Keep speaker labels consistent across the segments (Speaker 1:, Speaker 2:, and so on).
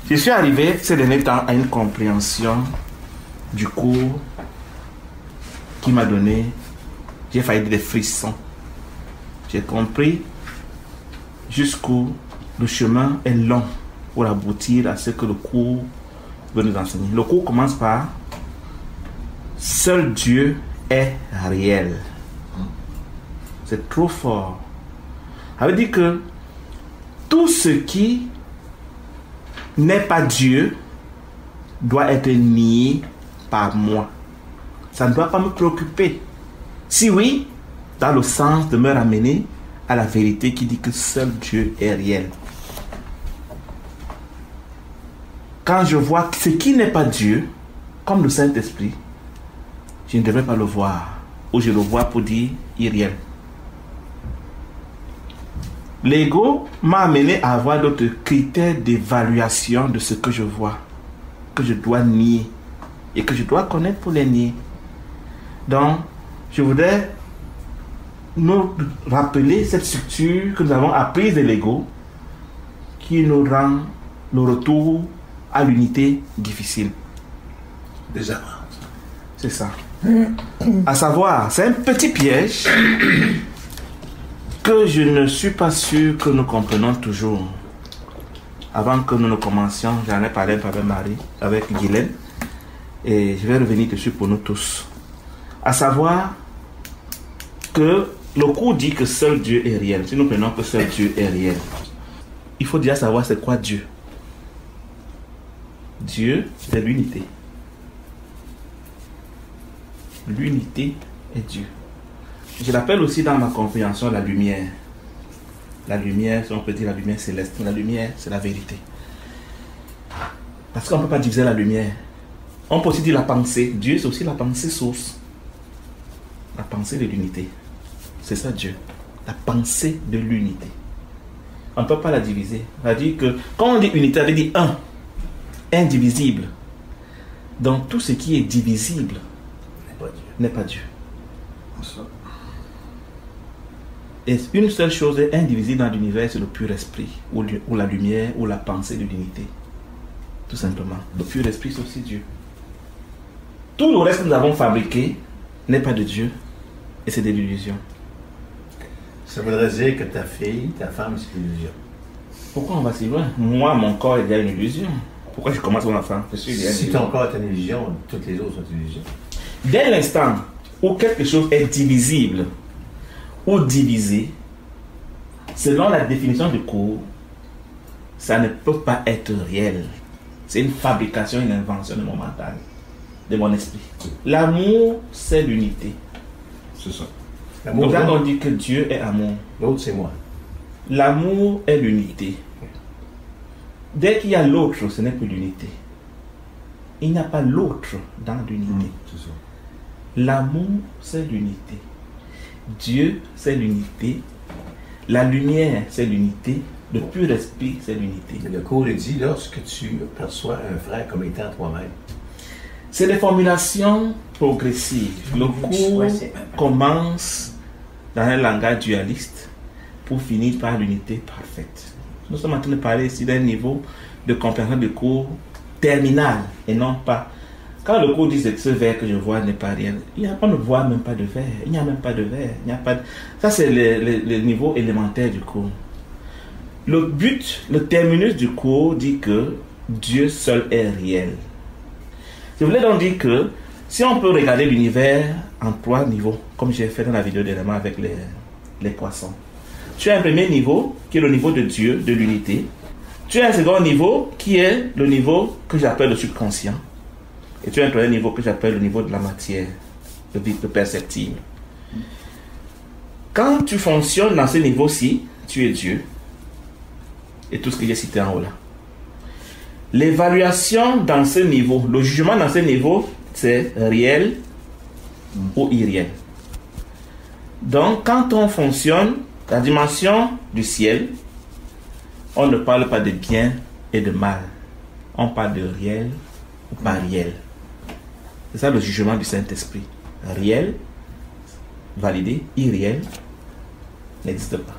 Speaker 1: Je suis arrivé ces derniers temps à une compréhension du cours qui m'a donné, j'ai failli des frissons. J'ai compris jusqu'où le chemin est long pour aboutir à ce que le cours veut nous enseigner. Le cours commence par « Seul Dieu est réel ». C'est trop fort. Ça veut dire que tout ce qui n'est pas Dieu doit être nié par moi. Ça ne doit pas me préoccuper. Si oui, dans le sens de me ramener à la vérité qui dit que seul Dieu est réel. Quand je vois ce qui n'est pas Dieu, comme le Saint-Esprit, je ne devrais pas le voir. Ou je le vois pour dire irréel. L'ego m'a amené à avoir d'autres critères d'évaluation de ce que je vois, que je dois nier et que je dois connaître pour les nier. Donc, je voudrais nous rappeler cette structure que nous avons apprise de l'ego qui nous rend le retour à l'unité difficile.
Speaker 2: Déjà.
Speaker 1: C'est ça. À savoir, c'est un petit piège que je ne suis pas sûr que nous comprenons toujours. Avant que nous ne commencions, j'en ai parlé avec Marie, avec Guylaine, et je vais revenir dessus pour nous tous. À savoir que le cours dit que seul Dieu est réel. Si nous prenons que seul Dieu est réel, il faut déjà savoir c'est quoi Dieu. Dieu, c'est l'unité. L'unité est Dieu. Je l'appelle aussi dans ma compréhension la lumière. La lumière, si on peut dire la lumière céleste, la lumière, c'est la vérité. Parce qu'on ne peut pas diviser la lumière. On peut aussi dire la pensée. Dieu, c'est aussi la pensée source. La pensée de l'unité. C'est ça Dieu. La pensée de l'unité. On ne peut pas la diviser. Ça veut dire que quand on dit unité, ça veut dire un. Indivisible. Donc tout ce qui est divisible n'est pas Dieu. Et une seule chose est indivisible dans l'univers, c'est le pur esprit, ou la lumière, ou la pensée de l'unité. Tout simplement. Le pur esprit, c'est aussi Dieu. Tout le reste que nous avons fabriqué n'est pas de Dieu, et c'est de l'illusion.
Speaker 2: Ça voudrait dire que ta fille, ta femme, c'est une illusion.
Speaker 1: Pourquoi on va si loin? Moi, mon corps est déjà une illusion. Pourquoi je commence mon enfant?
Speaker 2: Si ton corps est une illusion, toutes les autres sont une illusion.
Speaker 1: Dès l'instant où quelque chose est divisible ou divisé, selon la définition du cours, ça ne peut pas être réel. C'est une fabrication, une invention de mon mental, de mon esprit. L'amour, c'est l'unité.
Speaker 2: C'est ça.
Speaker 1: Donc là, on dit que Dieu est amour.
Speaker 2: L'autre, c'est moi.
Speaker 1: L'amour est l'unité. Dès qu'il y a l'autre, ce n'est plus l'unité. Il n'y a pas l'autre dans l'unité.
Speaker 2: C'est ça.
Speaker 1: L'amour, c'est l'unité. Dieu, c'est l'unité. La lumière, c'est l'unité. Le pur esprit, c'est l'unité.
Speaker 2: Le cours dit lorsque tu perçois un frère comme étant toi-même.
Speaker 1: C'est des formulations progressives. Le cours commence dans un langage dualiste pour finir par l'unité parfaite. Nous sommes en train de parler ici d'un niveau de compréhension de cours terminal et non pas. Quand le cours dit que ce verre que je vois n'est pas réel, il n'y a pas de voix, même pas de verre. Il n'y a même pas de verre. Il n'y a pas de... Ça, c'est le niveau élémentaire du cours. Le but, le terminus du cours dit que Dieu seul est réel. Je voulais donc dire que si on peut regarder l'univers en 3 niveaux, comme j'ai fait dans la vidéo dernièrement avec les poissons, tu as un premier niveau qui est le niveau de Dieu, de l'unité. Tu as un second niveau qui est le niveau que j'appelle le subconscient. Et tu as un troisième niveau que j'appelle le niveau de la matière, le perceptible. Quand tu fonctionnes dans ce niveau-ci, tu es Dieu. Et tout ce que j'ai cité en haut là. L'évaluation dans ce niveau, le jugement dans ce niveau, c'est réel ou irréel. Donc, quand on fonctionne, la dimension du ciel, on ne parle pas de bien et de mal. On parle de réel ou pas réel. C'est ça le jugement du Saint-Esprit. Réel, validé, irréel, n'existe pas.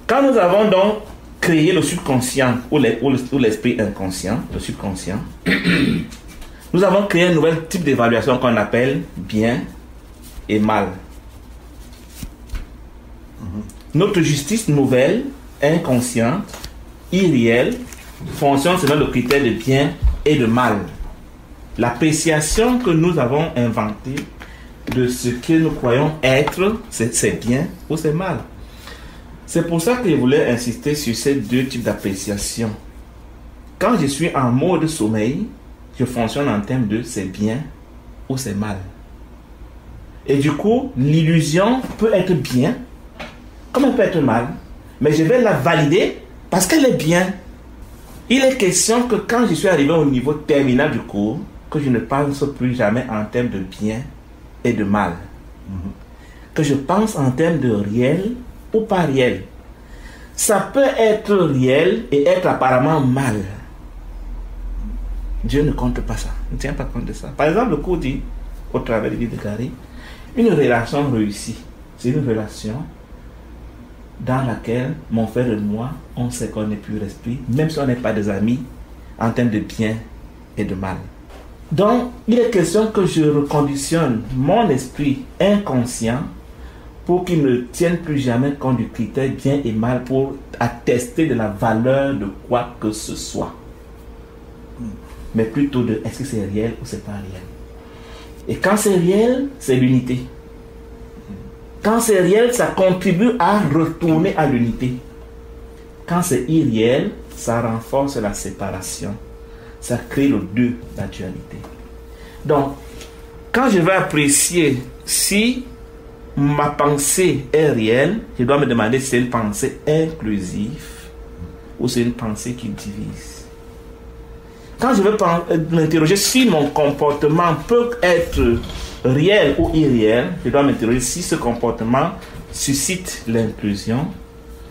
Speaker 1: Quand nous avons donc créé le subconscient ou l'esprit inconscient, le subconscient, nous avons créé un nouvel type d'évaluation qu'on appelle bien et mal. Notre justice nouvelle, inconsciente, irréelle, fonctionne selon le critère de bien et de mal. L'appréciation que nous avons inventée de ce que nous croyons être, c'est bien ou c'est mal. C'est pour ça que je voulais insister sur ces deux types d'appréciation. Quand je suis en mode sommeil, je fonctionne en termes de c'est bien ou c'est mal. Et du coup, l'illusion peut être bien, comme elle peut être mal, mais je vais la valider parce qu'elle est bien. Il est question que quand je suis arrivé au niveau terminal du cours, que je ne pense plus jamais en termes de bien et de mal. Que je pense en termes de réel ou pas réel. Ça peut être réel et être apparemment mal. Dieu ne compte pas ça, ne tient pas compte de ça. Par exemple, le cours dit, au travers du livre de Gary, une relation réussie, c'est une relation dans laquelle mon frère et moi, on sait qu'on n'est plus esprit, même si on n'est pas des amis, en termes de bien et de mal. Donc, il est question que je reconditionne mon esprit inconscient pour qu'il ne tienne plus jamais compte du critère bien et mal pour attester de la valeur de quoi que ce soit. Mais plutôt de est-ce que c'est réel ou c'est pas réel. Et quand c'est réel, c'est l'unité. Quand c'est réel, ça contribue à retourner à l'unité. Quand c'est irréel, ça renforce la séparation. Ça crée le deux, la dualité. Donc, quand je vais apprécier si ma pensée est réelle, je dois me demander si c'est une pensée inclusive ou c'est une pensée qui divise. Quand je vais m'interroger si mon comportement peut être réel ou irréel, je dois m'interroger si ce comportement suscite l'inclusion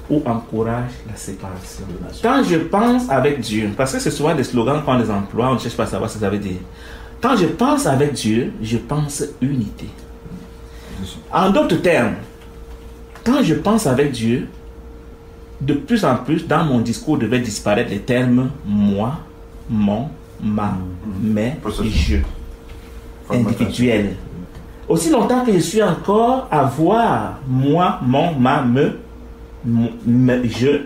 Speaker 1: ou encourage la séparation. Quand je pense avec Dieu, parce que c'est souvent des slogans qu'on les emploie, on ne cherche pas à savoir ce que ça veut dire. Quand je pense avec Dieu, je pense unité. En d'autres termes, quand je pense avec Dieu, de plus en plus, dans mon discours devait disparaître les termes moi, mon, ma, mes et je. Individuel. Aussi longtemps que je suis encore à voir moi, mon, ma, je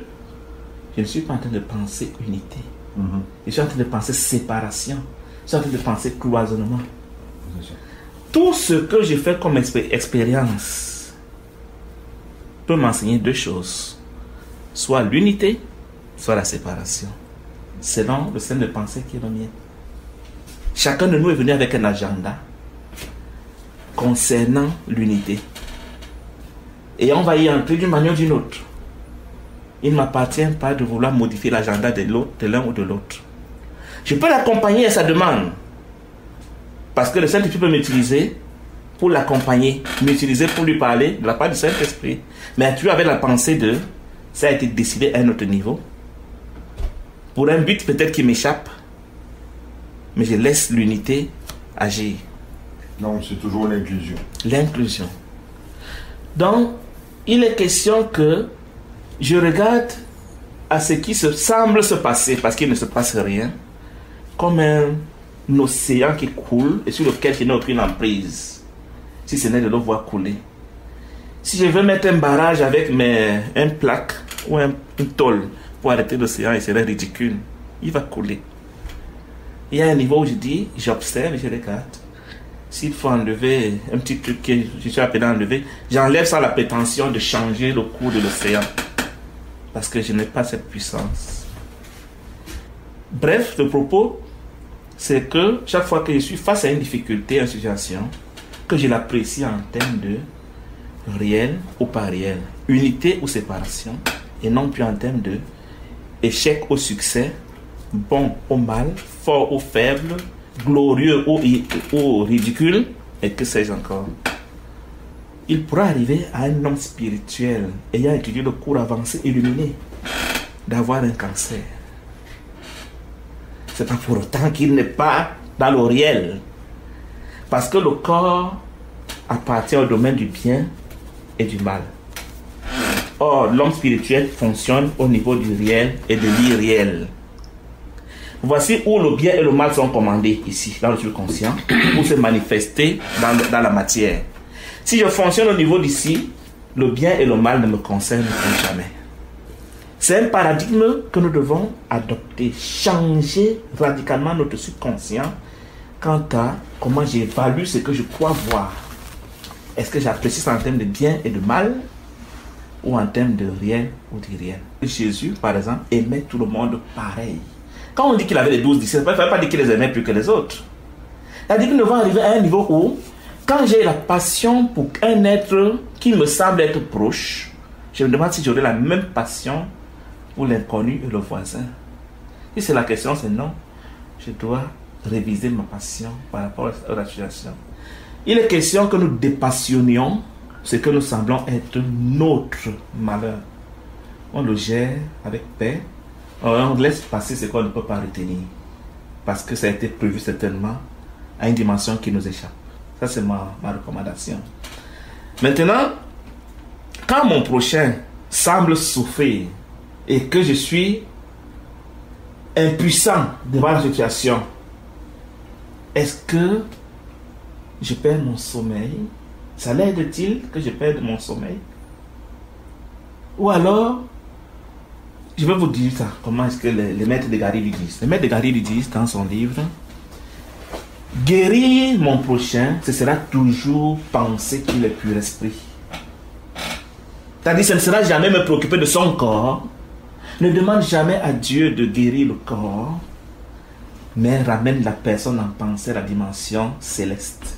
Speaker 1: ne suis pas en train de penser unité. Je suis en train de penser séparation. Je suis en train de penser cloisonnement. Tout ce que j'ai fait comme expérience peut m'enseigner deux choses. Soit l'unité, soit la séparation. Selon le système de pensée qui est le mien. Chacun de nous est venu avec un agenda concernant l'unité. Et on va y entrer d'une manière ou d'une autre. Il ne m'appartient pas de vouloir modifier l'agenda de l'autre, de l'un ou de l'autre. Je peux l'accompagner à sa demande. Parce que le Saint-Esprit peut m'utiliser pour l'accompagner, m'utiliser pour lui parler de la part du Saint-Esprit. Mais tu avais la pensée de, ça a été décidé à un autre niveau. Pour un but peut-être qui m'échappe, mais je laisse l'unité agir.
Speaker 3: Non, c'est toujours l'inclusion.
Speaker 1: L'inclusion. Donc, il est question que je regarde à ce qui semble se passer, parce qu'il ne se passe rien, comme un océan qui coule et sur lequel je n'ai aucune emprise, si ce n'est de le voir couler. Si je veux mettre un barrage avec un plaque ou une tôle pour arrêter l'océan, il serait ridicule. Il va couler. Il y a un niveau où je dis, j'observe et je regarde. S'il faut enlever un petit truc que je suis appelé à enlever, j'enlève sans la prétention de changer le cours de l'océan. Parce que je n'ai pas cette puissance. Bref, le propos, c'est que chaque fois que je suis face à une difficulté, une situation, que je l'apprécie en termes de réel ou pas réel, unité ou séparation, et non plus en termes de échec ou succès, bon ou mal, fort ou faible, glorieux ou ridicule, et que sais-je encore. Il pourra arriver à un homme spirituel ayant étudié le cours avancé illuminé d'avoir un cancer. C'est pas pour autant qu'il n'est pas dans le réel. Parce que le corps appartient au domaine du bien et du mal. Or, l'homme spirituel fonctionne au niveau du réel et de l'irréel. Voici où le bien et le mal sont commandés ici, dans le subconscient, pour se manifester dans la matière. Si je fonctionne au niveau d'ici, le bien et le mal ne me concernent plus jamais. C'est un paradigme que nous devons adopter, changer radicalement notre subconscient quant à comment j'évalue ce que je crois voir. Est-ce que j'apprécie ça en termes de bien et de mal ou en termes de réel ou d'irréel? Jésus, par exemple, aimait tout le monde pareil. Quand on dit qu'il avait les 12 disciples, ça ne veut pas dire qu'il les aimait plus que les autres. C'est-à-dire que nous devons arriver à un niveau où, quand j'ai la passion pour un être qui me semble être proche, je me demande si j'aurai la même passion pour l'inconnu et le voisin. Si c'est la question, c'est non. Je dois réviser ma passion par rapport à la situation. Il est question que nous dépassionnions ce que nous semblons être notre malheur. On le gère avec paix. On laisse passer ce qu'on ne peut pas retenir. Parce que ça a été prévu certainement à une dimension qui nous échappe. Ça, c'est ma recommandation. Maintenant, quand mon prochain semble souffrir et que je suis impuissant devant la situation, est-ce que je perds mon sommeil? Ça l'aide-t-il que je perde mon sommeil? Ou alors, je vais vous dire ça, comment est-ce que les maîtres de Gary lui disent. Les maîtres de Gary lui disent dans son livre, guérir mon prochain, ce sera toujours penser qu'il est pur esprit. C'est-à-dire, ce ne sera jamais me préoccuper de son corps. Ne demande jamais à Dieu de guérir le corps, mais ramène la personne en pensée à la dimension céleste.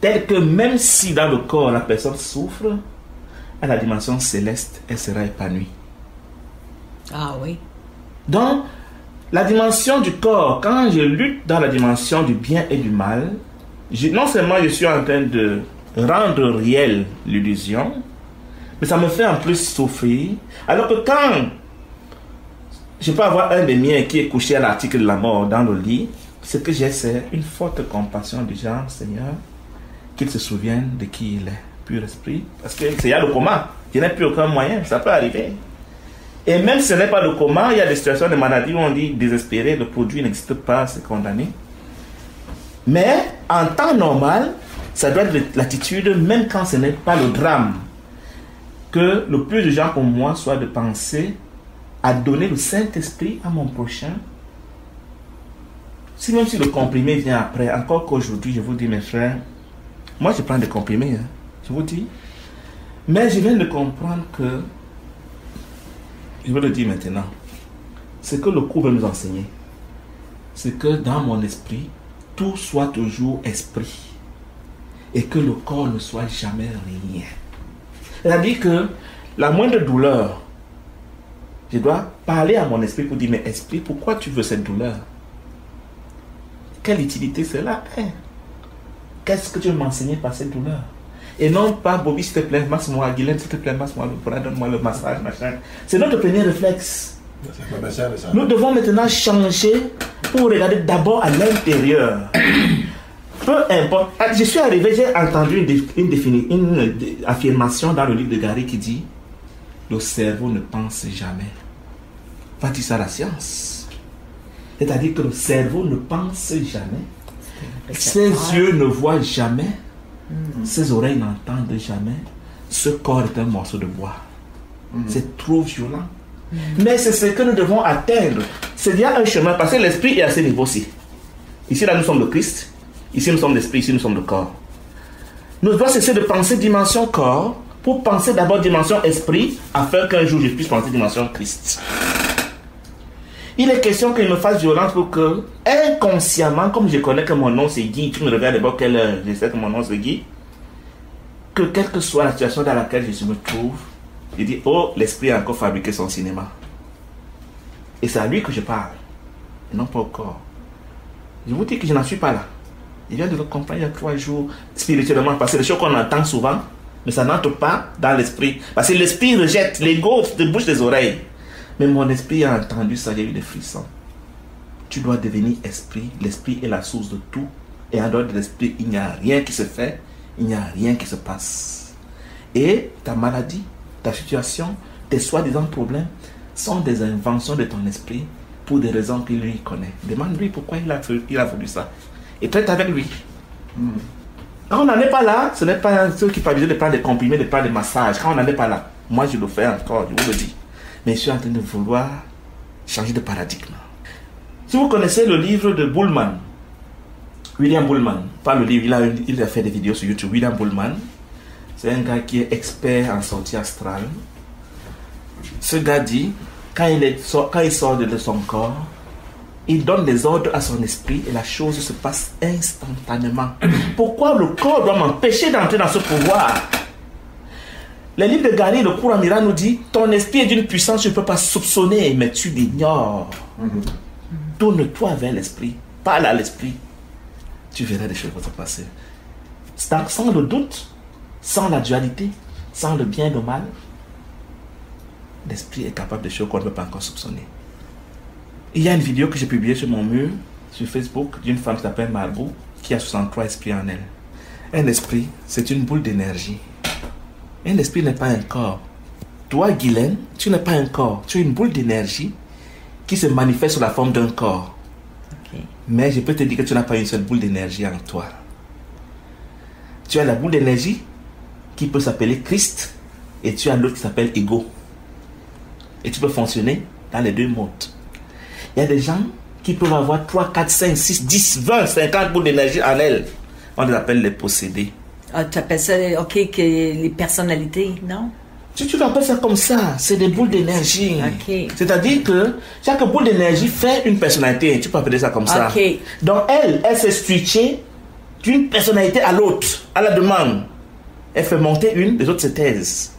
Speaker 1: Tel que même si dans le corps la personne souffre, à la dimension céleste, elle sera épanouie.
Speaker 4: Ah oui.
Speaker 1: Donc, la dimension du corps, quand je lutte dans la dimension du bien et du mal, non seulement je suis en train de rendre réelle l'illusion, mais ça me fait en plus souffrir. Alors que quand je peux avoir un des miens qui est couché à l'article de la mort dans le lit, ce que j'ai, c'est une forte compassion du genre, Seigneur, qu'il se souvienne de qui il est, pur esprit. Parce que c'est le coma, il n'y a plus aucun moyen, ça peut arriver. Et même si ce n'est pas le coma, il y a des situations de maladie où on dit désespéré, le produit n'existe pas, c'est condamné. Mais en temps normal, ça doit être l'attitude, même quand ce n'est pas le drame, que le plus urgent pour moi soit de penser à donner le Saint-Esprit à mon prochain. Si même si le comprimé vient après, encore qu'aujourd'hui, je vous dis mes frères, moi je prends des comprimés, hein, je vous dis. Mais je viens de comprendre que, je vais le dire maintenant, ce que le cours veut nous enseigner, c'est que dans mon esprit, tout soit toujours esprit et que le corps ne soit jamais rien. C'est-à-dire que la moindre douleur, je dois parler à mon esprit pour dire, mais esprit, pourquoi tu veux cette douleur? Quelle utilité cela est? Qu'est-ce que tu veux m'enseigner par cette douleur? Et non pas, Bobby, s'il te plaît, masse-moi, Guylaine, s'il te plaît, masse-moi le bras, donne-moi le massage, machin. C'est notre premier réflexe. Nous devons maintenant changer pour regarder d'abord à l'intérieur. Peu importe. Je suis arrivé, j'ai entendu une affirmation dans le livre de Gary qui dit le cerveau ne pense jamais. Va dire ça à la science. C'est-à-dire que le cerveau ne pense jamais. Ses yeux ne voient jamais. Ses oreilles n'entendent jamais. Ce corps est un morceau de bois. C'est trop violent. Mais c'est ce que nous devons atteindre. C'est bien un chemin parce que l'esprit est à ce niveau-ci. Ici, là, nous sommes le Christ. Ici, nous sommes l'esprit. Ici, nous sommes le corps. Nous devons cesser de penser dimension corps pour penser d'abord dimension esprit afin qu'un jour je puisse penser dimension Christ. Il est question qu'il me fasse violence pour que, inconsciemment, comme je connais que mon nom c'est Guy, tu me regardes d'abord quelle heure, je sais que mon nom c'est Guy, que quelle que soit la situation dans laquelle je me trouve, je dis, oh, l'esprit a encore fabriqué son cinéma. Et c'est à lui que je parle, et non pas au corps. Je vous dis que je n'en suis pas là. Je viens de le comprendre il y a 3 jours, spirituellement, parce que les choses qu'on entend souvent, mais ça n'entre pas dans l'esprit. Parce que l'esprit rejette, l'ego débouche des oreilles. Mais mon esprit a entendu ça, j'ai eu des frissons. Tu dois devenir esprit. L'esprit est la source de tout. Et en dehors de l'esprit, il n'y a rien qui se fait. Il n'y a rien qui se passe. Et ta maladie, ta situation, tes soi-disant problèmes sont des inventions de ton esprit pour des raisons qu'il lui connaît. Demande-lui pourquoi il a voulu ça. Et traite avec lui. Quand on n'en est pas là, ce n'est pas ceux qui parlent de prendre des comprimés, de prendre des massages. Quand on n'en est pas là, moi je le fais encore, je vous le dis. Mais je suis en train de vouloir changer de paradigme. Si vous connaissez le livre de Bullman, William Bullman, pas le livre, il a fait des vidéos sur YouTube. William Bullman, c'est un gars qui est expert en sortie astrale. Ce gars dit, quand il sort de son corps, il donne des ordres à son esprit et la chose se passe instantanément. Pourquoi le corps doit m'empêcher d'entrer dans ce pouvoir? Le livre de Gary, le cours Amira nous dit, ton esprit est d'une puissance que tu ne peux pas soupçonner, mais tu l'ignores. Tourne-toi vers l'esprit, parle à l'esprit. Tu verras des choses qui vont se passer. Sans le doute, sans la dualité, sans le bien et le mal, l'esprit est capable de choses qu'on ne peut pas encore soupçonner. Il y a une vidéo que j'ai publiée sur mon mur, sur Facebook, d'une femme qui s'appelle Margot, qui a 63 esprits en elle. Un esprit, c'est une boule d'énergie. Un esprit n'est pas un corps. Toi, Guylaine, tu n'es pas un corps. Tu es une boule d'énergie qui se manifeste sous la forme d'un corps. Okay. Mais je peux te dire que tu n'as pas une seule boule d'énergie en toi. Tu as la boule d'énergie qui peut s'appeler Christ et tu as l'autre qui s'appelle Ego. Et tu peux fonctionner dans les deux modes. Il y a des gens qui peuvent avoir 3, 4, 5, 6, 10, 20, 50 boules d'énergie en elles. On les appelle les possédés.
Speaker 4: Ah, tu appelles ça, ok, que les personnalités, non?
Speaker 1: Si tu veux appeler ça comme ça, c'est des boules d'énergie.
Speaker 4: Okay.
Speaker 1: C'est-à-dire que chaque boule d'énergie fait une personnalité. Tu peux appeler ça comme ça.
Speaker 4: Okay.
Speaker 1: Donc elle s'est switchée d'une personnalité à l'autre, à la demande. Elle fait monter une, les autres se taisent.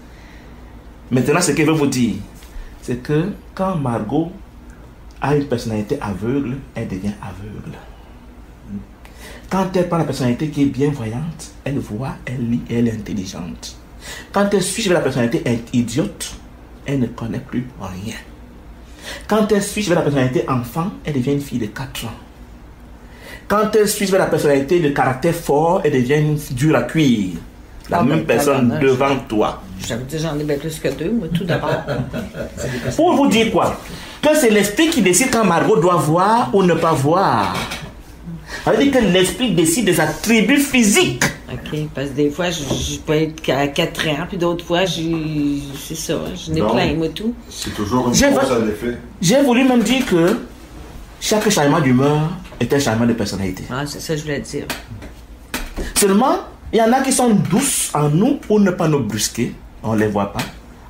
Speaker 1: Maintenant, ce qu'elle veut vous dire, c'est que quand Margot a une personnalité aveugle, elle devient aveugle. Quand elle prend la personnalité qui est bien voyante, elle voit, elle lit, elle est intelligente. Quand elle switch vers la personnalité idiote, elle ne connaît plus rien. Quand elle switch vers la personnalité enfant, elle devient une fille de 4 ans. Quand elle switch vers la personnalité de caractère fort, elle devient dure à cuire. La même personne devant toi.
Speaker 4: J'avais dit j'en ai bien plus que 2, moi, tout d'abord.
Speaker 1: Pour vous dire quoi? Que c'est l'esprit qui décide quand Margot doit voir ou ne pas voir. Ça veut dire que l'esprit décide des attributs physiques.
Speaker 4: Ok, parce que des fois, je peux être à 4 ans, puis d'autres fois, c'est ça, je n'ai plein, moi, tout.
Speaker 3: C'est toujours une cause à l'effet.
Speaker 1: J'ai voulu même dire que chaque changement d'humeur est un changement de personnalité.
Speaker 4: Ah, c'est ça que je voulais dire.
Speaker 1: Seulement, il y en a qui sont douces en nous pour ne pas nous brusquer. On ne les voit pas.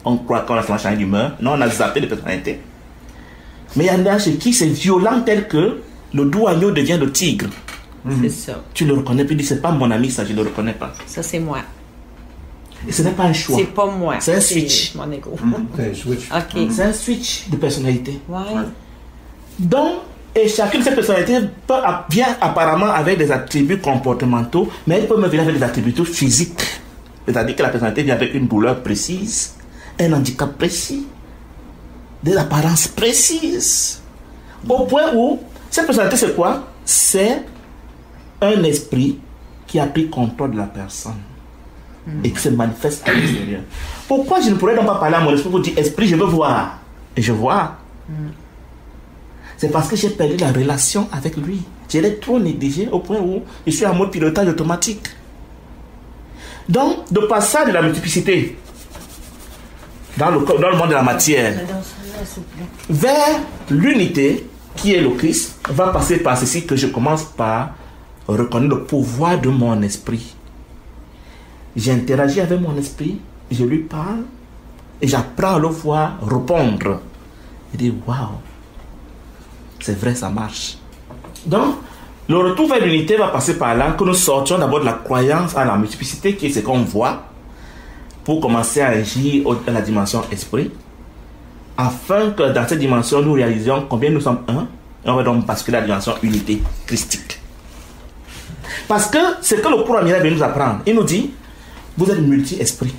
Speaker 1: On croit qu'on a changé d'humeur. Non, on a zappé de personnalité. Mais il y en a chez qui c'est violent tel que le doux agneau devient le tigre.
Speaker 4: C'est ça.
Speaker 1: Tu le reconnais plus, dis c'est pas mon ami, ça, je ne le reconnais pas.
Speaker 4: Ça, c'est moi.
Speaker 1: Et ce n'est pas un choix.
Speaker 4: C'est pas moi.
Speaker 1: C'est un switch.
Speaker 4: Mon ego.
Speaker 2: C'est un switch.
Speaker 4: Ok.
Speaker 1: C'est un switch de personnalité.
Speaker 4: Ouais.
Speaker 1: Donc, et chacune de ces personnalités vient apparemment avec des attributs comportementaux, mais elle peut même venir avec des attributs physiques. C'est-à-dire que la personnalité vient avec une douleur précise, un handicap précis, des apparences précises. Au point où, cette personnalité, c'est quoi? C'est un esprit qui a pris contrôle de la personne et qui se manifeste à l'extérieur. Pourquoi je ne pourrais donc pas parler à mon esprit pour dire, esprit, je veux voir? Et je vois. C'est parce que j'ai perdu la relation avec lui. Je l'ai trop négligé au point où je suis en mode pilotage automatique. Donc, de passage de la multiplicité dans le monde de la matière vers l'unité qui est le Christ, va passer par ceci que je commence par reconnaître le pouvoir de mon esprit. J'interagis avec mon esprit, je lui parle et j'apprends à le voir répondre. Je dis waouh, c'est vrai, ça marche. Donc, le retour vers l'unité va passer par là, que nous sortions d'abord de la croyance à la multiplicité, qui est ce qu'on voit, pour commencer à agir dans la dimension esprit, afin que dans cette dimension, nous réalisions combien nous sommes un, et on va donc basculer la dimension unité christique. Parce que c'est que le cours Amira vient nous apprendre. Il nous dit, vous êtes multi-esprit.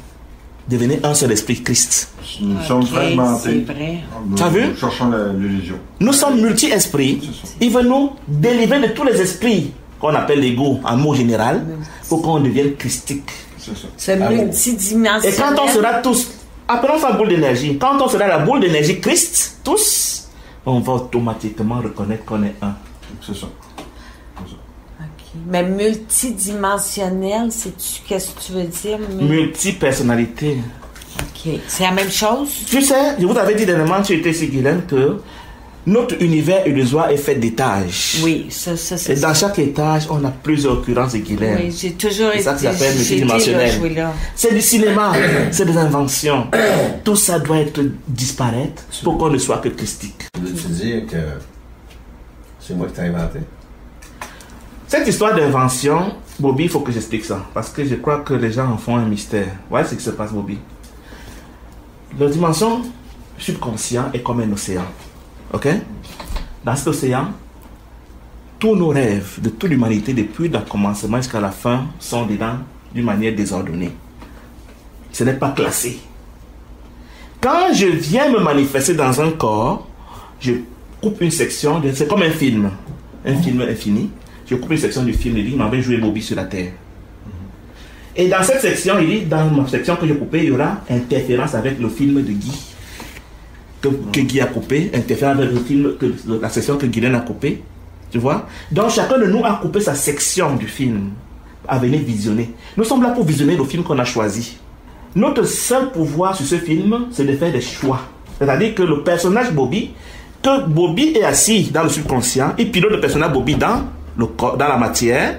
Speaker 1: Devenez un seul esprit, Christ.
Speaker 3: Nous sommes fragmentés.
Speaker 4: C'est vrai.
Speaker 1: Tu as vu?
Speaker 3: Nous cherchons l'illusion.
Speaker 1: Nous sommes multi-esprits. Il veut nous délivrer de tous les esprits qu'on appelle l'ego en mot général pour qu'on devienne christique.
Speaker 3: C'est ça.
Speaker 4: C'est multidimensionnel.
Speaker 1: Et quand on sera tous appelons ça boule d'énergie. Quand on sera la boule d'énergie Christ, tous, on va automatiquement reconnaître qu'on est un.
Speaker 3: C'est ça.
Speaker 4: OK. Mais multidimensionnel, qu'est-ce que tu veux dire?
Speaker 1: Multipersonnalité.
Speaker 4: OK. C'est la même chose?
Speaker 1: Tu sais, je vous avais dit dernièrement, tu étais ici, Guylaine, que notre univers illusoire est fait d'étages.
Speaker 4: Oui, ça c'est.
Speaker 1: Et dans chaque étage, on a plusieurs occurrences de Guylaine.
Speaker 4: Oui, j'ai toujours été.
Speaker 1: C'est ça qui s'appelle multidimensionnel. C'est du cinéma, c'est des inventions. Tout ça doit être disparaître pour qu'on ne soit que christique.
Speaker 2: Veux-tu dire que c'est moi qui t'ai inventé?
Speaker 1: Cette histoire d'invention, Bobby, il faut que j'explique ça. Parce que je crois que les gens en font un mystère. Voilà ce qui se passe, Bobby. La dimension subconsciente est comme un océan. Ok? Dans cet océan, tous nos rêves de toute l'humanité, depuis le commencement jusqu'à la fin, sont dedans d'une manière désordonnée. Ce n'est pas classé. Quand je viens me manifester dans un corps, je coupe une section, c'est comme un film infini. Je coupe une section du film et il m'en va jouer Bobby sur la terre. Et dans cette section, il dit, dans ma section que j'ai coupée, il y aura interférence avec le film de Guy. Que Guy a coupé, interférence avec le film, la section que Guylaine a coupée. Tu vois? Donc chacun de nous a coupé sa section du film à venir visionner. Nous sommes là pour visionner le film qu'on a choisi. Notre seul pouvoir sur ce film, c'est de faire des choix. C'est-à-dire que le personnage Bobby, que Bobby est assis dans le subconscient, il pilote le personnage Bobby dans la matière.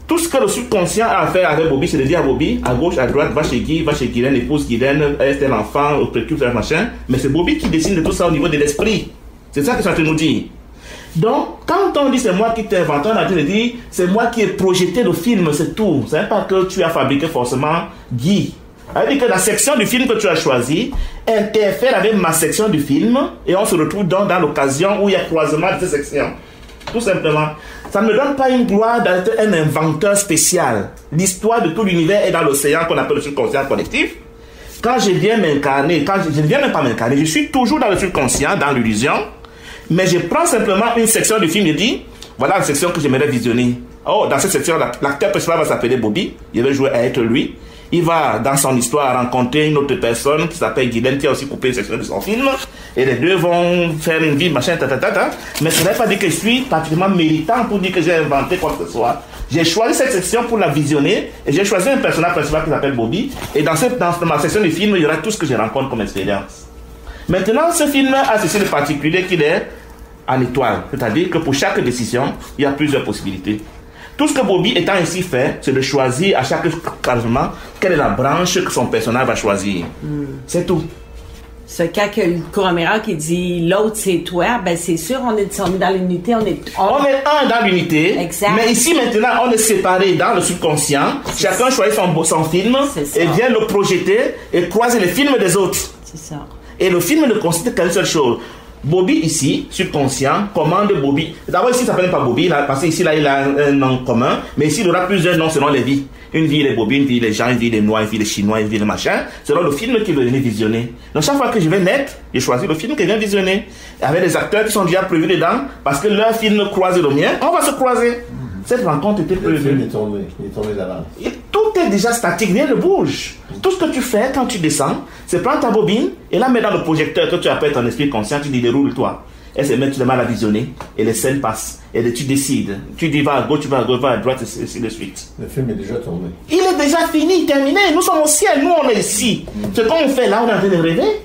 Speaker 1: Tout ce que le subconscient a à faire avec Bobby, c'est de dire à Bobby, à gauche, à droite, va chez Guy, va chez Guylaine, épouse Guylaine, est l'enfant, préoccupe, machin. Mais c'est Bobby qui décide de tout ça au niveau de l'esprit. C'est ça que je suis en train de nous dire. Donc, quand on dit c'est moi qui t'ai inventé, on a en train de dire c'est moi qui ai projeté le film, c'est tout. Ce n'est pas que tu as fabriqué forcément Guy. C'est-à-dire que la section du film que tu as choisi interfère avec ma section du film et on se retrouve donc dans l'occasion où il y a croisement de ces sections. Tout simplement. Ça ne me donne pas une gloire d'être un inventeur spécial. L'histoire de tout l'univers est dans l'océan qu'on appelle le subconscient collectif. Quand je viens m'incarner, je ne viens même pas m'incarner, je suis toujours dans le subconscient, dans l'illusion, mais je prends simplement une section du film et dis, voilà la section que j'aimerais visionner. Oh, dans cette section, l'acteur principal va s'appeler Bobby, il va jouer à être lui. Il va, dans son histoire, rencontrer une autre personne qui s'appelle Guylaine, qui a aussi coupé une section de son film. Et les deux vont faire une vie, machin, Mais ce n'est pas dire que je suis particulièrement méritant pour dire que j'ai inventé quoi que ce soit. J'ai choisi cette section pour la visionner. Et j'ai choisi un personnage principal qui s'appelle Bobby. Et dans ma section de film, il y aura tout ce que je rencontre comme expérience. Maintenant, ce film a ceci de particulier qu'il est en étoile. C'est-à-dire que pour chaque décision, il y a plusieurs possibilités. Tout ce que Bobby étant ainsi fait, c'est de choisir à chaque changement quelle est la branche que son personnage va choisir. C'est tout.
Speaker 4: Ce cas que le courant qui dit l'autre c'est toi, ben c'est sûr, on est dans l'unité, on est
Speaker 1: un dans l'unité.
Speaker 4: Exact.
Speaker 1: Mais ici maintenant, on est séparés dans le subconscient. Chacun choisit son film et vient le projeter et croiser les films des autres.
Speaker 4: C'est ça.
Speaker 1: Et le film ne consiste qu'à une seule chose. Bobby ici, subconscient, commande Bobby. D'abord ici, il ne s'appelle pas Bobby, là, parce qu'ici, là, il a un nom commun. Mais ici, il aura plusieurs noms selon les vies. Une vie, les Bobby, une vie, les gens, une vie, les Noirs, une vie, les Chinois, une vie, les machins. Selon le film qu'il veut venir visionner. Donc, chaque fois que je vais naître, je choisis le film que je viens visionner. Avec des acteurs qui sont déjà prévus dedans, parce que leur film croise le mien, on va se croiser. Cette rencontre était prévue.
Speaker 2: Le film est tourné d'avance.
Speaker 1: Tout est déjà statique, rien ne bouge. Tout ce que tu fais quand tu descends, c'est prendre ta bobine et la mettre dans le projecteur que tu appelles ton esprit conscient, tu dis déroule-toi. Elle se met tout de mal à visionner et les scènes passent. Et tu décides. Tu dis va à gauche, tu vas à gauche, va à droite et ainsi de suite.
Speaker 2: Le film est déjà tourné.
Speaker 1: Il est déjà fini, terminé. Nous sommes au ciel, nous on est ici. Ce qu'on fait là, on est en train de rêver.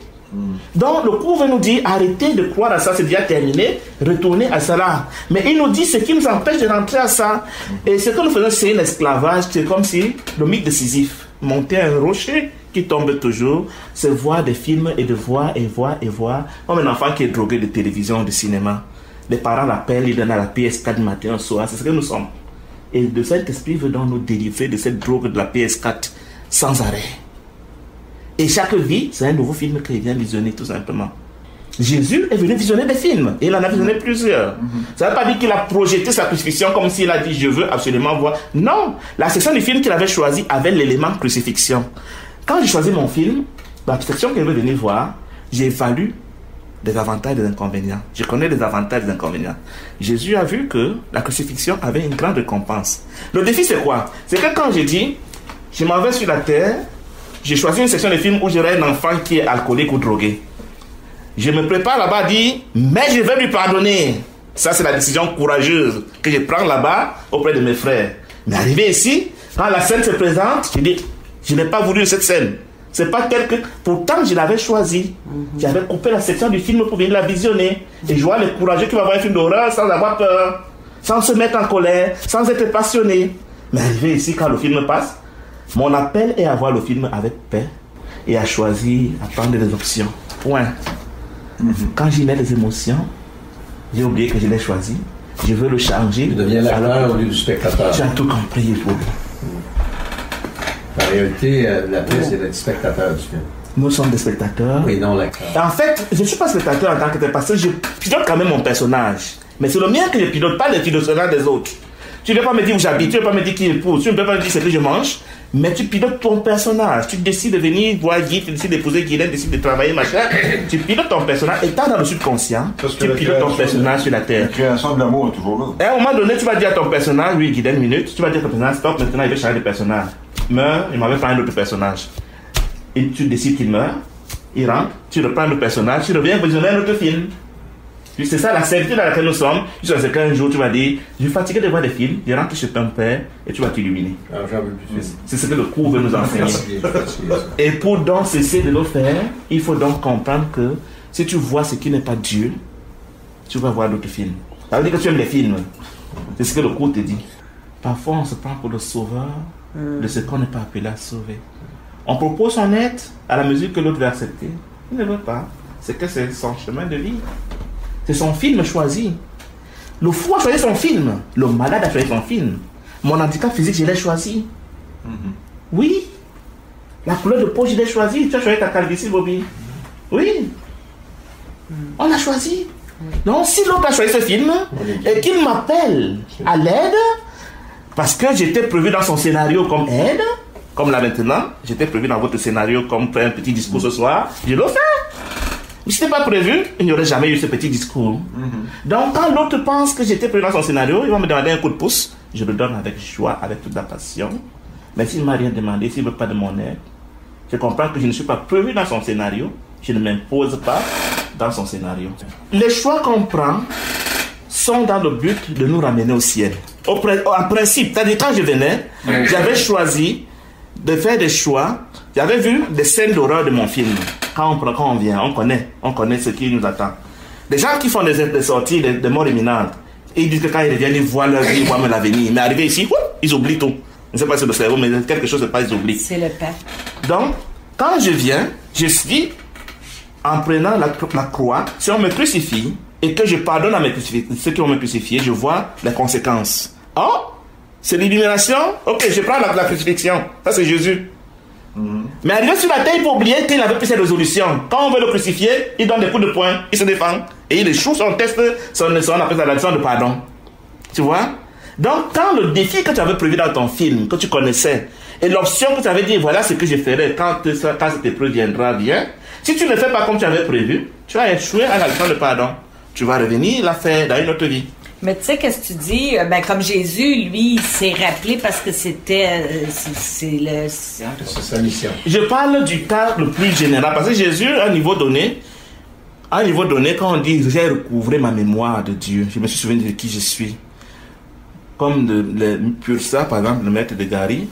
Speaker 1: Donc le cours veut nous dire arrêtez de croire à ça, c'est déjà terminé, retournez à ça là. Mais il nous dit ce qui nous empêche de rentrer à ça. Et ce que nous faisons, c'est l'esclavage. C'est comme si le mythe de Sisyphe, monter un rocher qui tombe toujours, c'est voir des films et de voir et voir et voir. Comme un enfant qui est drogué de télévision, de cinéma. Les parents l'appellent, ils donnent à la PS4 du matin au soir, c'est ce que nous sommes. Et de cet esprit veut donc nous délivrer de cette drogue de la PS4 sans arrêt. Et chaque vie, c'est un nouveau film qu'il vient visionner tout simplement. Jésus est venu visionner des films. Et il en a visionné plusieurs. Ça ne veut pas dire qu'il a projeté sa crucifixion comme s'il a dit je veux absolument voir. Non, la section du film qu'il avait choisi avait l'élément crucifixion. Quand j'ai choisi mon film, la section qu'il veut venir voir, j'ai évalué des avantages et des inconvénients. Je connais les avantages et les inconvénients. Jésus a vu que la crucifixion avait une grande récompense. Le défi c'est quoi? C'est que quand j'ai dit je m'en vais sur la terre, j'ai choisi une section de films où j'aurai un enfant qui est alcoolique ou drogué. Je me prépare là-bas à dire, mais je vais lui pardonner. Ça, c'est la décision courageuse que je prends là-bas auprès de mes frères. Mais arrivé ici, quand la scène se présente, je dis, je n'ai pas voulu cette scène. C'est pas tel que... Pourtant, je l'avais choisi. J'avais coupé la section du film pour venir la visionner. Et je vois le courageux qui va voir un film d'horreur sans avoir peur, sans se mettre en colère, sans être passionné. Mais arrivé ici, quand le film passe, mon appel est à voir le film avec paix et à choisir, à prendre des options. Point. Quand j'y mets des émotions, j'ai oublié que je l'ai choisi. Je veux le changer.
Speaker 2: Tu deviens l'acteur au lieu du spectateur.
Speaker 1: Tu as tout compris, Paul.
Speaker 2: En réalité, l'appel, c'est d'être spectateur du film.
Speaker 1: Nous sommes des spectateurs.
Speaker 2: Oui, non l'acteur.
Speaker 1: En fait, je ne suis pas spectateur en tant que tel parce que je pilote quand même mon personnage. Mais c'est le mien que je pilote, pas le pilotage des autres. Tu ne peux pas me dire où j'habite, tu ne peux pas me dire qui épouse, tu ne peux pas me dire ce que je mange, mais tu pilotes ton personnage. Tu décides de venir voir Guy, tu décides d'épouser Guylaine, tu décides de travailler, machin. Tu pilotes ton personnage, étant dans le subconscient, tu pilotes ton personnage sur la terre.
Speaker 3: La création de l'amour est toujours là.
Speaker 1: Et à un moment donné, tu vas dire à ton personnage, oui, Guylaine, une minute, tu vas dire à ton personnage, stop, maintenant il veut changer de personnage. Meurt, il m'avait fait un autre personnage. Et tu décides qu'il meurt, il rentre, tu reprends le personnage, tu reviens visionner un autre film. C'est ça la servitude dans laquelle nous sommes. Jusqu'à qu'un jour tu vas dire, je suis fatigué de voir des films, je rentre chez ton père et tu vas t'illuminer. C'est ce que le cours veut nous enseigner. Et pour donc cesser de le faire, il faut donc comprendre que si tu vois ce qui n'est pas Dieu, tu vas voir d'autres films. Ça veut dire que tu aimes les films. C'est ce que le cours te dit. Parfois on se prend pour le sauveur de ce qu'on n'est pas appelé à sauver. On propose son aide à la mesure que l'autre veut accepter. Il ne veut pas. C'est que c'est son chemin de vie. C'est son film choisi. Le fou a choisi son film. Le malade a choisi son film. Mon handicap physique, je l'ai choisi. Oui. La couleur de peau, je l'ai choisi. Tu as choisi ta calvitie, Bobby. Oui. On a choisi. Donc, si l'autre a choisi ce film et qu'il m'appelle à l'aide, parce que j'étais prévu dans son scénario comme aide, comme là maintenant, j'étais prévu dans votre scénario comme faire un petit discours ce soir, je le fais. Si ce n'était pas prévu, il n'y aurait jamais eu ce petit discours. Donc, quand l'autre pense que j'étais prévu dans son scénario, il va me demander un coup de pouce. Je le donne avec joie, avec toute la passion. Mais s'il ne m'a rien demandé, s'il ne veut pas de mon aide, je comprends que je ne suis pas prévu dans son scénario. Je ne m'impose pas dans son scénario. Les choix qu'on prend sont dans le but de nous ramener au ciel. En principe, c'est-à-dire quand je venais, j'avais choisi de faire des choix. J'avais vu des scènes d'horreur de mon film. Quand on vient, on connaît ce qui nous attend. Des gens qui font des sorties, des morts imminentes, et ils disent que quand ils reviennent, ils voient leur vie, ils voient même l'avenir. Mais arrivé ici, ils oublient tout. Je ne sais pas si c'est le cerveau, mais quelque chose se passe, ils oublient.
Speaker 4: C'est le pain.
Speaker 1: Donc, quand je viens, je suis, en prenant la croix, si on me crucifie, et que je pardonne à ceux qui vont me crucifier, je vois les conséquences. Oh, c'est l'illumination. Ok, je prends la crucifixion. Ça, c'est Jésus. Mais arrivé sur la terre, il faut oublier qu'il avait pris ses résolutions. Quand on veut le crucifier, il donne des coups de poing, il se défend. Et il échoue son test, son appelle la leçon de pardon. Tu vois? Donc, quand le défi que tu avais prévu dans ton film, que tu connaissais, et l'option que tu avais dit, voilà ce que je ferai quand cette épreuve viendra bien, si tu ne fais pas comme tu avais prévu, tu vas échouer à la leçon de pardon. Tu vas revenir la faire dans une autre vie.
Speaker 4: Mais tu sais, qu'est-ce que tu dis? Comme Jésus, lui, il s'est rappelé parce que c'était... c'est
Speaker 2: sa mission.
Speaker 1: Je parle du cas le plus général. Parce que Jésus, à un niveau donné, quand on dit « j'ai recouvré ma mémoire de Dieu », je me suis souvenu de qui je suis. Comme le Pursa, par exemple, le maître de Gary,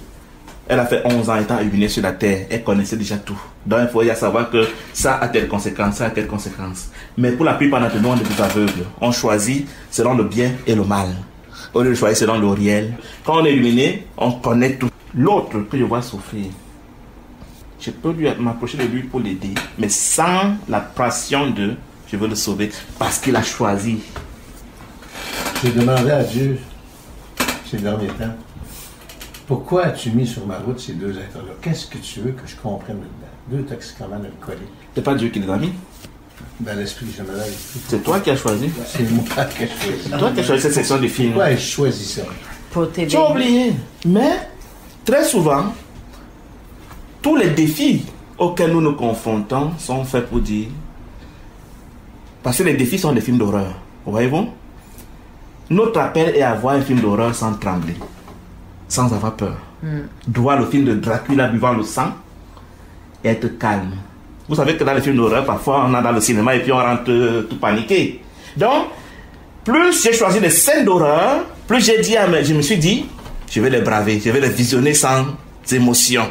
Speaker 1: elle a fait 11 ans étant illuminée sur la terre. Elle connaissait déjà tout. Donc il faut y savoir que ça a telle conséquence, ça a telle conséquence. Mais pour la plupart d'entre nous, on est des aveugles. On choisit selon le bien et le mal. Au lieu de choisir selon le réel. Quand on est illuminé, on connaît tout. L'autre que je vois souffrir, je peux m'approcher de lui pour l'aider, mais sans la passion de je veux le sauver, parce qu'il a choisi.
Speaker 2: J'ai demandé à Dieu ces derniers temps, pourquoi as-tu mis sur ma route ces deux êtres-là? Qu'est-ce que tu veux que je comprenne là-dedans? Deux toxicomanes alcooliques.
Speaker 1: C'est pas Dieu qui les a mis?
Speaker 2: Dans l'esprit, je me lève.
Speaker 1: C'est toi qui as choisi.
Speaker 2: C'est moi qui ai choisi.
Speaker 1: C'est toi qui as choisi cette section de films.
Speaker 2: Pourquoi ai-je choisi ça?
Speaker 4: Pour t'aider.
Speaker 1: Tu as oublié. Mais, très souvent, tous les défis auxquels nous nous confrontons sont faits pour dire... Parce que les défis sont des films d'horreur. Voyez-vous? Notre appel est à voir un film d'horreur sans trembler. Sans avoir peur. Voir le film de Dracula buvant le sang et être calme. Vous savez que dans les films d'horreur, parfois, on est dans le cinéma et puis on rentre tout paniqué. Donc, plus j'ai choisi des scènes d'horreur, plus je me suis dit, je vais les braver, je vais les visionner sans émotion.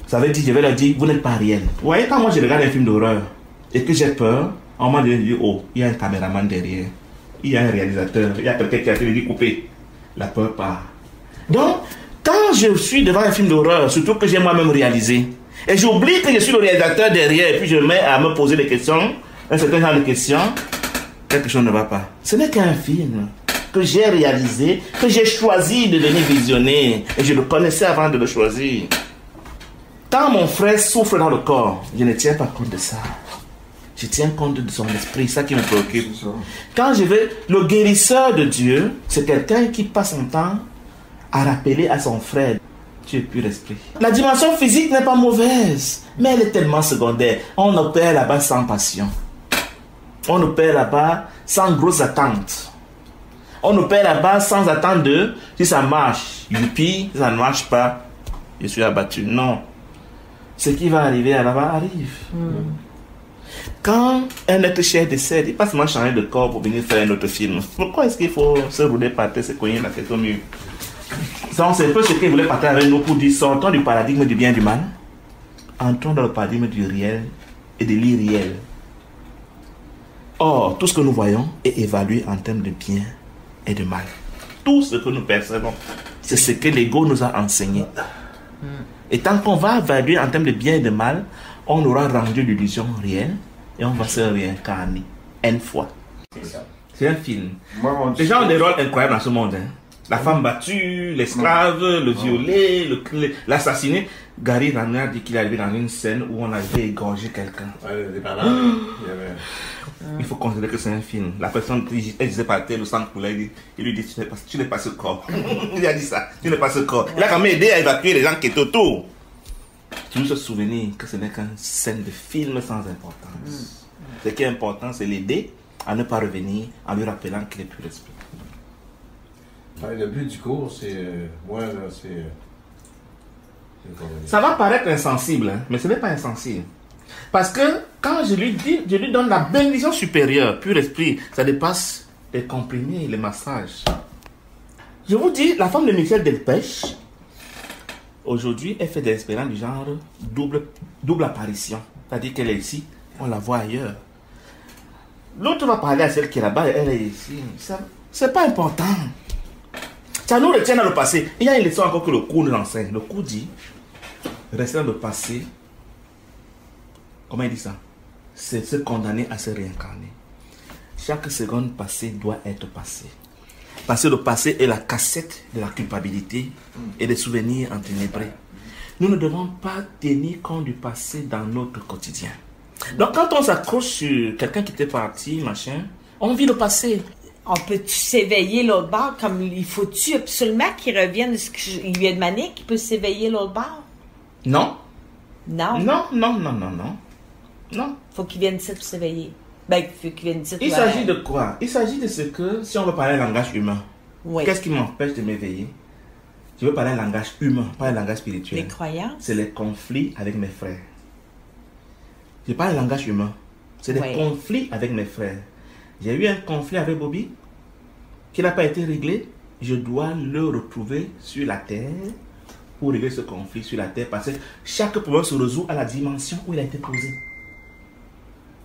Speaker 1: Ça veut dire, je vais leur dire, vous n'êtes pas réel. Vous voyez, quand moi je regarde un film d'horreur et que j'ai peur, on m'a dit, oh, il y a un caméraman derrière, il y a un réalisateur, il y a quelqu'un qui a fait le couper. La peur part. Donc, quand je suis devant un film d'horreur, surtout que j'ai moi-même réalisé, et j'oublie que je suis le réalisateur derrière, et puis je mets à me poser des questions, un certain genre de questions, quelque chose ne va pas. Ce n'est qu'un film que j'ai réalisé, que j'ai choisi de venir visionner, et je le connaissais avant de le choisir. Quand mon frère souffre dans le corps, je ne tiens pas compte de ça. Je tiens compte de son esprit, ça qui me préoccupe. Quand je vais, le guérisseur de Dieu, c'est quelqu'un qui passe son temps à rappeler à son frère, tu es pur esprit. La dimension physique n'est pas mauvaise, mais elle est tellement secondaire. On opère là-bas sans passion. On opère là-bas sans grosses attentes. On opère là-bas sans attendre de, si ça marche, youpi, si ça ne marche pas, je suis abattu. Non. Ce qui va arriver là-bas arrive. Quand un être cher décède, il passe seulement changer de corps pour venir faire un autre film. Pourquoi est-ce qu'il faut se rouler par terre, se cogner la tête au mur? Ça, c'est un peu ce qu'il voulait partager avec nous pour dire, sortons du paradigme du bien et du mal, entrons dans le paradigme du réel et de l'irréel. Or, tout ce que nous voyons est évalué en termes de bien et de mal. Tout ce que nous percevons, c'est ce que l'ego nous a enseigné. Et tant qu'on va évaluer en termes de bien et de mal, on aura rendu l'illusion réelle et on va se réincarner une fois. C'est un film. Les gens ont des rôles incroyables dans ce monde. Hein. La femme battue, l'esclave, le violé, l'assassiné. Gary Rana dit qu'il est arrivé dans une scène où on avait égorgé quelqu'un. Il faut considérer que c'est un film. La personne, elle disait par terre, le sang coulait, il lui dit, tu n'es pas ce corps. Il a dit ça, tu n'es pas ce corps. Il a quand même aidé à évacuer les gens qui étaient autour. Tu nous se souvenir que ce n'est qu'une scène de film sans importance. Ce qui est important, c'est l'aider à ne pas revenir en lui rappelant qu'il est plus respect.
Speaker 2: Le but du cours, c'est... moi, là, c'est...
Speaker 1: Ça va paraître insensible, hein, mais ce n'est pas insensible. Parce que quand je lui donne la bénédiction supérieure, pur esprit, ça dépasse les comprimés, les massages. Je vous dis, la femme de Michel Delpech, aujourd'hui, elle fait des expériences du genre double apparition. C'est-à-dire qu'elle est ici, on la voit ailleurs. L'autre va parler à celle qui est là-bas, elle est ici. C'est pas important. Ça nous retient dans le passé. Il y a une leçon encore que le cours nous enseigne. Le cours dit, rester dans le passé, comment il dit ça? C'est se condamner à se réincarner. Chaque seconde passée doit être passée. Parce que le passé est la cassette de la culpabilité et des souvenirs enténébrés. Nous ne devons pas tenir compte du passé dans notre quotidien. Donc quand on s'accroche sur quelqu'un qui était parti, machin, on vit le passé.
Speaker 4: On peut-tu s'éveiller l'autre bord comme il faut-tu absolument qu'il revienne? Est-ce qu'il lui a demandé qu'il peut s'éveiller l'autre bord?
Speaker 1: Non.
Speaker 4: Non?
Speaker 1: Non.
Speaker 4: Faut qu'il vienne ici pour s'éveiller. Ben, faut qu'il vienne ici.
Speaker 1: Il s'agit de quoi? Il s'agit de ce que, si on veut parler un langage humain,
Speaker 4: oui.
Speaker 1: Qu'est-ce qui m'empêche de m'éveiller? Je veux parler un langage humain, pas un langage spirituel.
Speaker 4: Les croyances?
Speaker 1: C'est les conflits avec mes frères. Je parle un langage humain. C'est des conflits avec mes frères. J'ai eu un conflit avec Bobby qui n'a pas été réglé. Je dois le retrouver sur la terre pour régler ce conflit sur la terre parce que chaque problème se résout à la dimension où il a été posé.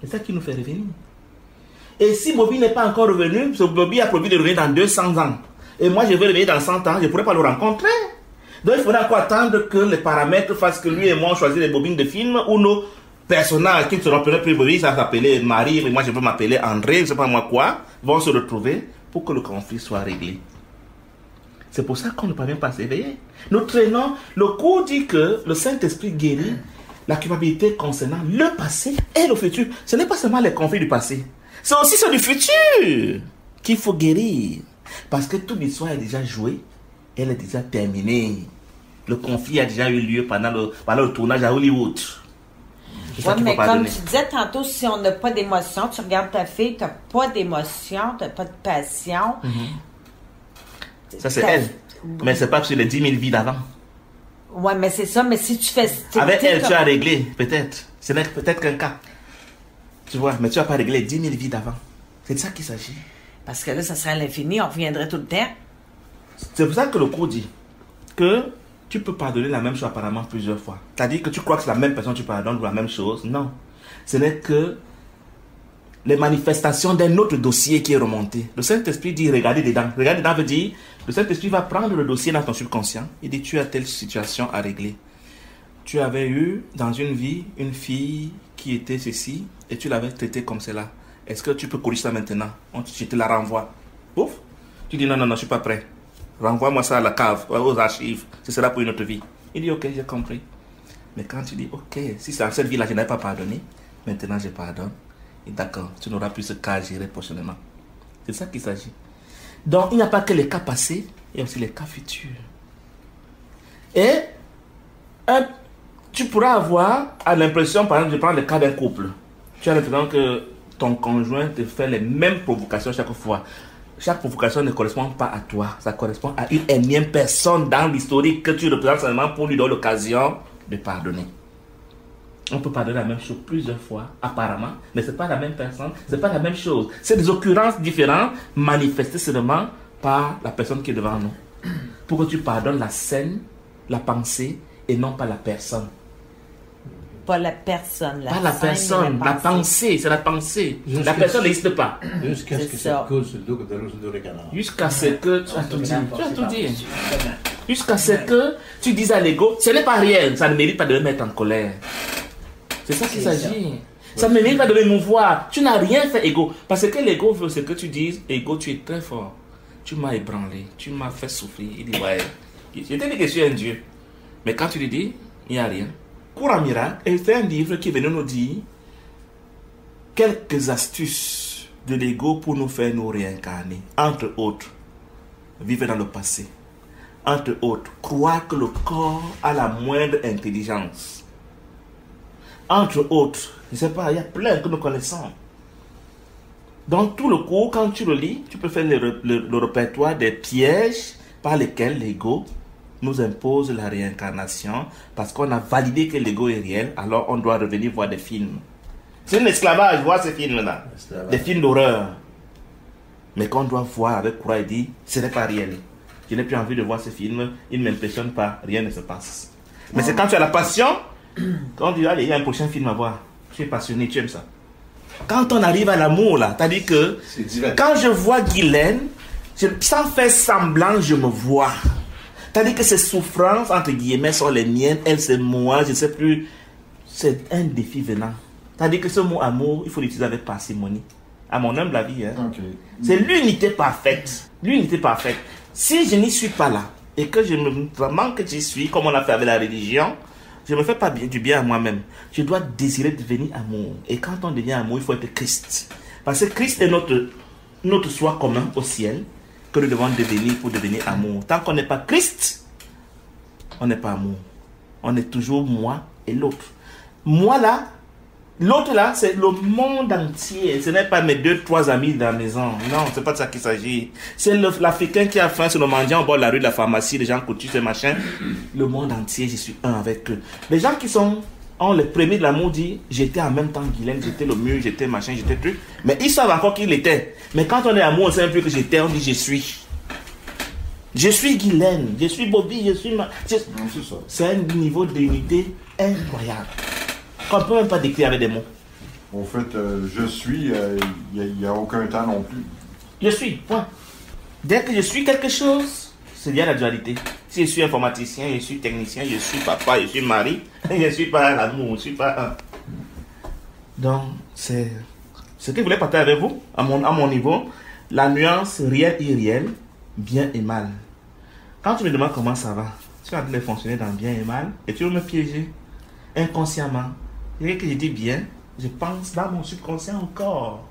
Speaker 1: C'est ça qui nous fait revenir. Et si Bobby n'est pas encore revenu, Bobby a prévu de revenir dans 200 ans. Et moi je vais revenir dans 100 ans, je ne pourrai pas le rencontrer. Donc il faudra encore attendre que les paramètres fassent que lui et moi on choisisse les bobines de film ou nos personnages qui ne seront plus Bobby, ça va s'appeler Marie, mais moi je peux m'appeler André, je ne sais pas moi quoi, vont se retrouver pour que le conflit soit réglé. C'est pour ça qu'on ne parvient pas à s'éveiller. Nous traînons, le cours dit que le Saint-Esprit guérit la culpabilité concernant le passé et le futur. Ce n'est pas seulement les conflits du passé, c'est aussi ceux du futur qu'il faut guérir. Parce que toute l'histoire est déjà jouée, elle est déjà terminée. Le conflit a déjà eu lieu pendant le tournage à Hollywood.
Speaker 4: Oui, mais comme tu disais tantôt, si on n'a pas d'émotion, tu regardes ta fille, tu n'as pas d'émotion, tu n'as pas de passion.
Speaker 1: Ça, c'est elle. Mais c'est pas sur les 10 000 vies d'avant.
Speaker 4: Ouais, mais c'est ça, mais si tu fais...
Speaker 1: Avec elle, tu as réglé, peut-être. Ce n'est peut-être qu'un cas. Tu vois, mais tu n'as pas réglé 10 000 vies d'avant. C'est de ça qu'il s'agit.
Speaker 4: Parce que là, ça serait à l'infini, on reviendrait tout le temps.
Speaker 1: C'est pour ça que le cours dit que tu peux pardonner la même chose apparemment plusieurs fois. C'est-à-dire que tu crois que c'est la même personne que tu pardonnes ou la même chose. Non. Ce n'est que les manifestations d'un autre dossier qui est remonté. Le Saint-Esprit dit, regardez dedans. Regardez dedans veut dire, le Saint-Esprit va prendre le dossier dans ton subconscient. Il dit, tu as telle situation à régler. Tu avais eu dans une vie une fille qui était ceci et tu l'avais traitée comme cela. Est-ce que tu peux corriger ça maintenant? Je te la renvoie. Ouf. Tu dis, non, je ne suis pas prêt. Renvoie-moi ça à la cave, aux archives. Ce sera pour une autre vie. Il dit, ok, j'ai compris. Mais quand tu dis, ok, si c'est dans cette vie-là, je n'avais pas pardonné, maintenant je pardonne. Et d'accord, tu n'auras plus ce cas à gérer prochainement. C'est ça qu'il s'agit. Donc, il n'y a pas que les cas passés, il y a aussi les cas futurs. Et tu pourras avoir l'impression, par exemple, de prendre le cas d'un couple. Tu as l'impression que ton conjoint te fait les mêmes provocations chaque fois. Chaque provocation ne correspond pas à toi. Ça correspond à une énième personne dans l'historique que tu représentes seulement pour lui donner l'occasion de pardonner. On peut pardonner la même chose plusieurs fois, apparemment, mais ce n'est pas la même personne, ce n'est pas la même chose. C'est des occurrences différentes manifestées seulement par la personne qui est devant nous. Pour que tu pardonnes la scène, la pensée et non pas la personne.
Speaker 4: Pas la personne.
Speaker 1: Pas la personne, la pensée, c'est la pensée. La personne n'existe pas.
Speaker 2: Jusqu'à ce que ça coule sur le dos de l'eau de canard.
Speaker 1: Jusqu'à ce que tu as tout dit. Tu as tout dit. Jusqu'à ce que tu dises à l'ego, ce n'est pas rien, ça ne mérite pas de me mettre en colère. C'est ça qu'il s'agit. Ça ne mérite pas de m'émouvoir. Tu n'as rien fait, ego. Parce que l'ego veut ce que tu dises, ego, tu es très fort. Tu m'as ébranlé, tu m'as fait souffrir. Il dit, ouais, je t'ai dit que je suis un Dieu. Mais quand tu lui dis, il n'y a rien. Cours en miracle, et c'est un livre qui est venu nous dire quelques astuces de l'ego pour nous faire nous réincarner. Entre autres, vivre dans le passé. Entre autres, croire que le corps a la moindre intelligence. Entre autres, je ne sais pas, il y a plein que nous connaissons. Dans tout le cours, quand tu le lis, tu peux faire le répertoire des pièges par lesquels l'ego nous impose la réincarnation parce qu'on a validé que l'ego est réel, alors on doit revenir voir des films. C'est un esclavage, voir ces films-là. Des films d'horreur. Mais qu'on doit voir avec courage et dire, ce n'est pas réel. Je n'ai plus envie de voir ces films, ils ne m'impressionnent pas, rien ne se passe. Mais c'est quand tu as la passion, quand on dit, allez, il y a un prochain film à voir. Tu es passionné, tu aimes ça. Quand on arrive à l'amour, là, c'est-à-dire que quand je vois Guylaine, sans faire semblant, je me vois. C'est-à-dire que ces souffrances, entre guillemets, sont les miennes, elles, c'est moi, je ne sais plus. C'est un défi venant. C'est-à-dire que ce mot amour, il faut l'utiliser avec parcimonie. À mon humble avis, hein. Okay. C'est l'unité parfaite. L'unité parfaite. Si je n'y suis pas là, et que je me manque que j'y suis, comme on a fait avec la religion, je ne me fais pas du bien à moi-même. Je dois désirer devenir amour. Et quand on devient amour, il faut être Christ. Parce que Christ est notre soi commun au ciel, que nous devons devenir pour devenir amour. Tant qu'on n'est pas Christ, on n'est pas amour. On est toujours moi et l'autre. Moi là, l'autre là, c'est le monde entier. Ce n'est pas mes 2-3 amis de la maison. Non, c'est pas de ça qu'il s'agit. C'est l'Africain qui a faim sur le mendiant au bord de la rue de la pharmacie, les gens coutus, ces machins. Le monde entier, je suis un avec eux. Les gens qui ont les premiers de l'amour dit, j'étais en même temps Guylaine, j'étais le mur, j'étais machin, j'étais truc. Mais ils savent encore qu'il était. Mais quand on est amour, on ne sait même plus que j'étais, on dit je suis. Je suis Guylaine, je suis Bobby, je suis... C'est un niveau d'unité incroyable. Qu'on ne peut même pas décrire avec des mots.
Speaker 3: En fait, je suis, il n'y a aucun temps non plus.
Speaker 1: Je suis, point. Dès que je suis quelque chose, c'est bien la dualité. Si je suis informaticien, je suis technicien, je suis papa, je suis mari, je ne suis pas l'amour, je ne suis pas un. Donc, c'est ce que je voulais partager avec vous, à mon niveau, la nuance réel-irréel, bien et mal. Quand tu me demandes comment ça va, tu vas fonctionner dans bien et mal, et tu veux me piéger inconsciemment. Et que je dis bien, je pense dans mon subconscient encore,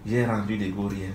Speaker 1: j'ai rendu l'ego réel.